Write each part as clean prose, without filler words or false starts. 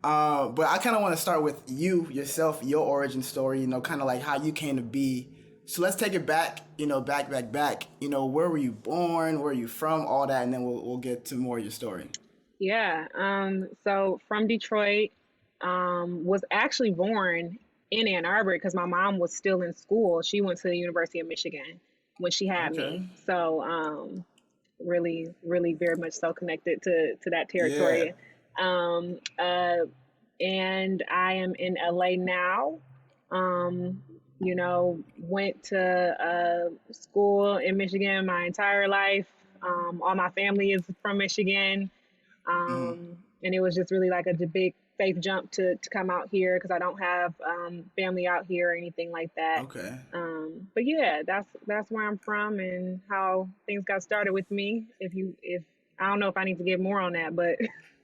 But I kind of want to start with yourself, your origin story, kind of like how you came to be. So let's take it back, back. Where were you born? Where are you from? All that. And then we'll get to more of your story. Yeah. So from Detroit, was actually born in Ann Arbor because my mom was still in school. She went to the University of Michigan when she had Okay. me. So, really, really very much so connected to that Yeah. territory. Um, uh, and I am in LA now. Went to school in Michigan my entire life. All my family is from Michigan. Mm, And it was just really like a big faith jump to come out here because I don't have family out here or anything like that. okay. But yeah, that's where I'm from and how things got started with me. If I don't know if I need to give more on that, but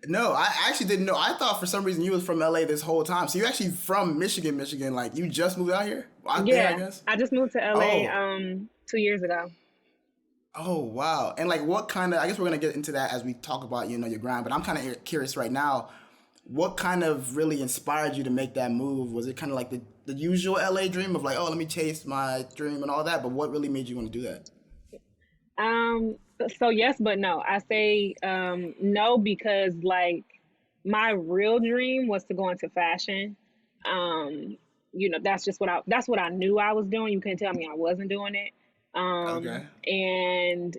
No, I actually didn't know. I thought for some reason you was from LA this whole time. So you actually from Michigan, Michigan. Like you just moved out here? Out there, I yeah, guess. I just moved to LA Oh, 2 years ago. oh wow. And like what kind of, I guess we're gonna get into that as we talk about, your grind, but I'm kind of curious right now, what kind of really inspired you to make that move? Was it kind of like the usual LA dream of like, oh, let me chase my dream and all that, but what really made you want to do that? So yes, but no. I say no because like my real dream was to go into fashion. Um, that's what I knew I was doing. You couldn't tell me I wasn't doing it. Okay. And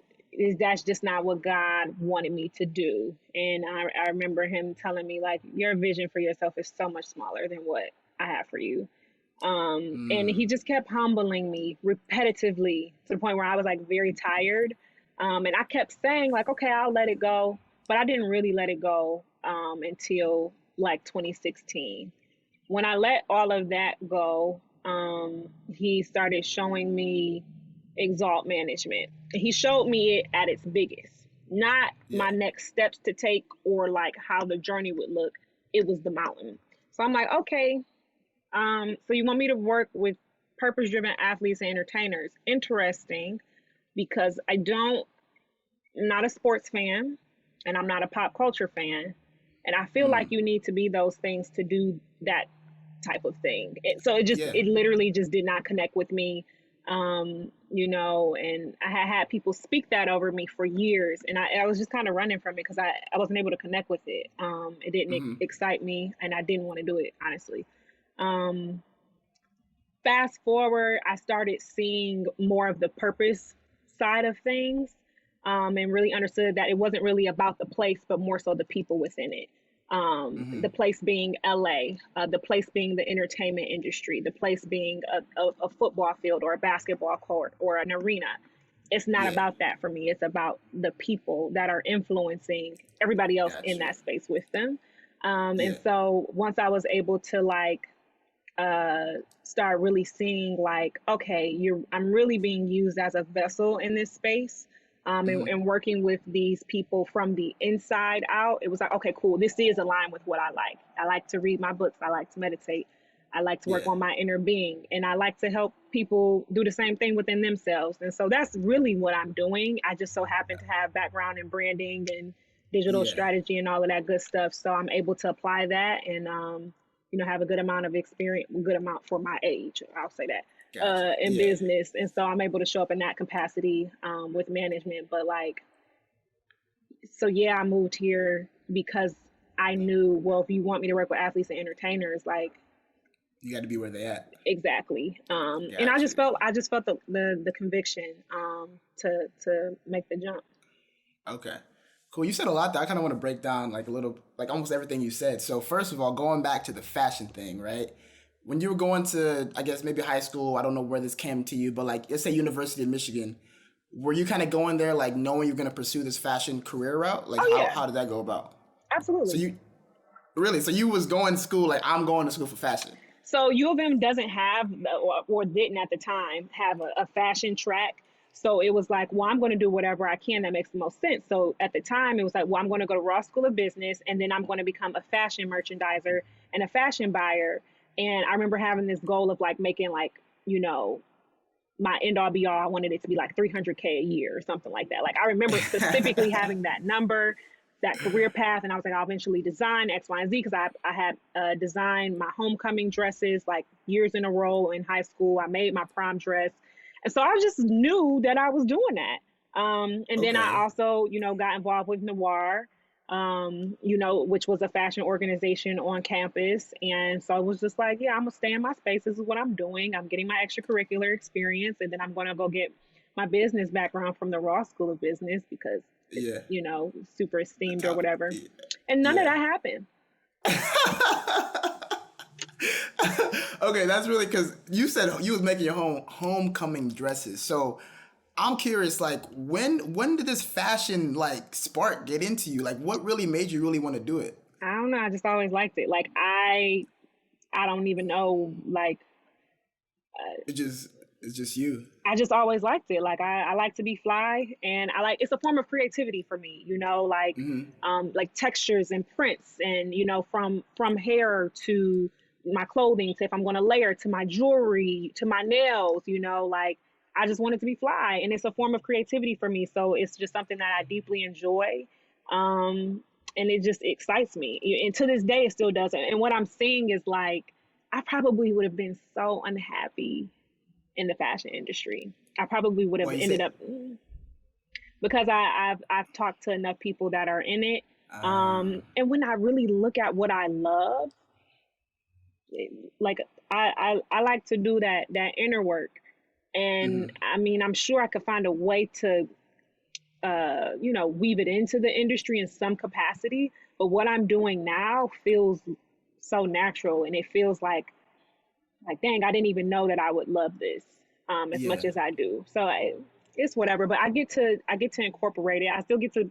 that's just not what God wanted me to do. And I remember him telling me like your vision for yourself is so much smaller than what I have for you. And Mm, he just kept humbling me repetitively to the point where I was like very tired. And I kept saying like, okay, I'll let it go, but I didn't really let it go until like 2016. When I let all of that go, he started showing me Exalt Management. He showed me it at its biggest, not yeah. my next steps to take or like how the journey would look. It was the mountain. So I'm like, okay, so you want me to work with purpose driven athletes and entertainers? Interesting, because I'm not a sports fan and I'm not a pop culture fan. And I feel like Mm, you need to be those things to do that type of thing. yeah. It literally just did not connect with me. And I had people speak that over me for years and I was just kind of running from it because I wasn't able to connect with it. It didn't Mm-hmm. excite me and I didn't want to do it, honestly. Um, Fast forward, I started seeing more of the purpose side of things, and really understood that it wasn't really about the place, but more so the people within it. Mm-hmm. The place being LA, the place being the entertainment industry, the place being a football field or a basketball court or an arena. It's not Yeah. about that for me. It's about the people that are influencing everybody else in Gotcha. that space with them. And Yeah. so once I was able to like uh, start really seeing like, okay, I'm really being used as a vessel in this space. Mm-hmm. And working with these people from the inside out, it was like, okay, cool. This is aligned with what I like. I like to read my books. I like to meditate. I like to work Yeah. on my inner being. And I like to help people do the same thing within themselves. And so that's really what I'm doing. I just so happen to have background in branding and digital Yeah. strategy and all of that good stuff. So I'm able to apply that and have a good amount of experience, a good amount for my age. I'll say that Gotcha. in Yeah. business, and so I'm able to show up in that capacity with management. But like, so yeah, I moved here because I knew, well, if you want me to work with athletes and entertainers, like You got to be where they at. exactly. And Got you. I just felt the conviction to make the jump. Okay. Cool. You said a lot there. I kind of want to break down like a little, like almost everything you said. So first of all, going back to the fashion thing, right? When you were going to, I guess maybe high school, I don't know where this came to you, but like let's say University of Michigan, were you kind of going there like knowing you're going to pursue this fashion career route? Like Oh how yeah, how did that go about? So absolutely. you really, so you was going to school like I'm going to school for fashion. So U of M doesn't have, or didn't at the time, have a fashion track. So it was like, well, I'm going to do whatever I can that makes the most sense. So at the time, it was like, well, I'm going to go to Ross School of Business, and then I'm going to become a fashion merchandiser and a fashion buyer. And I remember having this goal of like making like, you know, my end all be all. I wanted it to be like 300K a year or something like that. Like I remember specifically having that number that career path, and I was like, I'll eventually design X, Y, and Z, because I had designed my homecoming dresses like years in a row in high school. I made my prom dress, and so I just knew that I was doing that. And then I Okay. also, got involved with Noir, which was a fashion organization on campus. And so it was just like, yeah, I'm gonna stay in my space. This is what I'm doing. I'm getting my extracurricular experience, and then I'm gonna go get my business background from the Raw School of Business because it's, Yeah. super The esteemed or top. whatever. And none of Yeah. that happened. Okay, that's really because you said you was making your homecoming dresses. So I'm curious, like when did this fashion like spark get into you? Like what really made you really want to do it? I don't know. I just always liked it. Like I don't even know. Like It just it's just you. I just always liked it. Like I like to be fly, and it's a form of creativity for me, like textures and prints, and from hair to my clothing, to if I'm gonna layer, to my jewelry, to my nails, like I just want it to be fly, and it's a form of creativity for me. So it's just something that I deeply enjoy. And it just excites me. And to this day it still does. And what I'm seeing is like I probably would have been so unhappy in the fashion industry. I probably would have Well, you ended said, up, because I've talked to enough people that are in it. uh, And when I really look at what I love, like I like to do that inner work. And mhm. I mean, I'm sure I could find a way to weave it into the industry in some capacity. But what I'm doing now feels so natural, and it feels like dang, I didn't even know that I would love this as much Yeah, as I do. So it's whatever, but I get to incorporate it. I still get to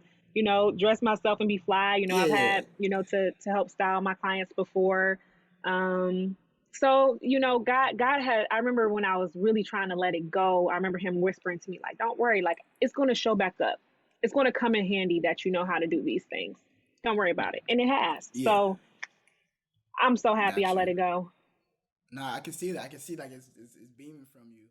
dress myself and be fly. yeah, I've yeah. had to help style my clients before. So God had. I remember when I was really trying to let it go. I remember Him whispering to me like, "Don't worry, like it's going to show back up. It's going to come in handy that you know how to do these things. Don't worry about it." And it has. Yeah. So I'm so happy I Got let you. it go. Nah, I can see that. I can see like it's beaming from you.